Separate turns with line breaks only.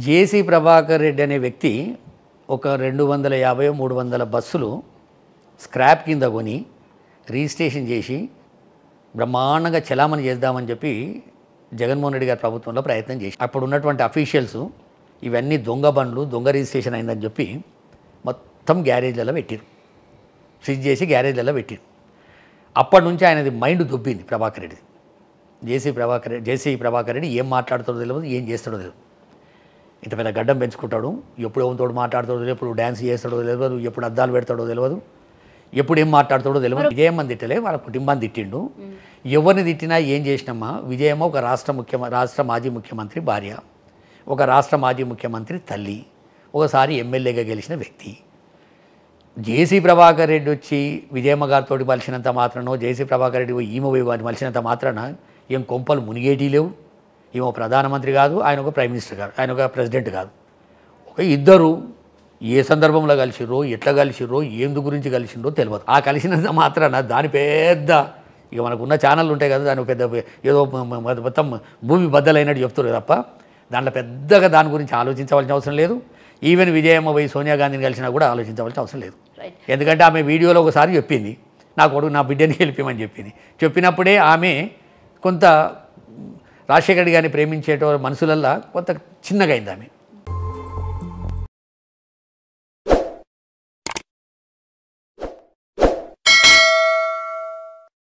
జేసీ ప్రభాకర్ రెడ్డి అనే వ్యక్తి ఒక 250 300 బస్సులు స్క్రాప్ కింద కొని రిజిస్ట్రేషన్ చేసి బ్రహ్మాండంగా చలామణి చేద్దామని చెప్పి జగన్మోహన్ రెడ్డి గారి ప్రభుత్వంలో ప్రయత్నం చేసి అప్పుడు ఉన్నటువంటి అఫీషియల్స్ ఇవన్నీ దొంగ బండ్లు దొంగ రిజిస్ట్రేషన్ అయిందని చెప్పి మొత్తం గ్యారేజ్లలో పెట్టారు, ఫ్రిడ్జ్ చేసి గ్యారేజ్లలో పెట్టారు. అప్పటి నుంచి ఆయనది మైండ్ దొబ్బింది ప్రభాకర్ రెడ్డి. జేసీ ప్రభాకర్ రెడ్డి ఏం మాట్లాడుతాడో తెలియదు, ఏం చేస్తాడో తెలియదు. ఇంత పెద్ద గడ్డం పెంచుకుంటాడు, ఎప్పుడు ఎవరితో మాట్లాడతాడో తెలియదు, ఎప్పుడు డ్యాన్స్ చేస్తాడో తెలియదు, ఎప్పుడు అద్దాలు పెడతాడో తెలియదు, ఎప్పుడు ఏం మాట్లాడతాడో తెలియదు. విజయమ్మని తిట్టలే, వాళ్ళ కుటుంబాన్ని తిట్టిండు. ఎవరిని తిట్టినా ఏం చేసినమ్మా, విజయమ్మ ఒక రాష్ట్ర మాజీ ముఖ్యమంత్రి భార్య, ఒక రాష్ట్ర మాజీ ముఖ్యమంత్రి తల్లి, ఒకసారి ఎమ్మెల్యేగా గెలిచిన వ్యక్తి. జేసీ ప్రభాకర్ రెడ్డి వచ్చి విజయమ్మ గారితో మలిసినంత మాత్రానో, జేసీ ప్రభాకర్ రెడ్డి ఈమె మలిసినంత మాత్రాన ఏం కొంపలు మునిగేటి లేవు. ఈమె ప్రధానమంత్రి కాదు, ఆయన ఒక ప్రైమ్ మినిస్టర్ కాదు, ఆయన ఒక ప్రెసిడెంట్ కాదు. ఒక ఇద్దరు ఏ సందర్భంలో కలిసిర్రో, ఎట్లా కలిసిర్రో, ఏందు గురించి కలిసిండ్రో తెలియదు. ఆ కలిసినంత మాత్రాన దాని పెద్ద ఇక మనకున్న ఛానళ్ళు ఉంటాయి కదా, దాని పెద్ద ఏదో మొత్తం భూమి బద్దలైనట్టు చెప్తారు తప్ప దాంట్లో పెద్దగా దాని గురించి ఆలోచించవలసిన అవసరం లేదు. ఈవెన్ విజయమ్మ పోయి సోనియా గాంధీని కలిసినా కూడా ఆలోచించవలసిన అవసరం లేదు. ఎందుకంటే ఆమె వీడియోలో ఒకసారి చెప్పింది, నా కొడుకు నా బిడ్డని గెలిపిమని చెప్పింది. చెప్పినప్పుడే ఆమె కొంత రాజశేఖర్ రెడ్డి గారిని ప్రేమించేట మనసులల్లా కొంత చిన్నగా అయింది ఆమె.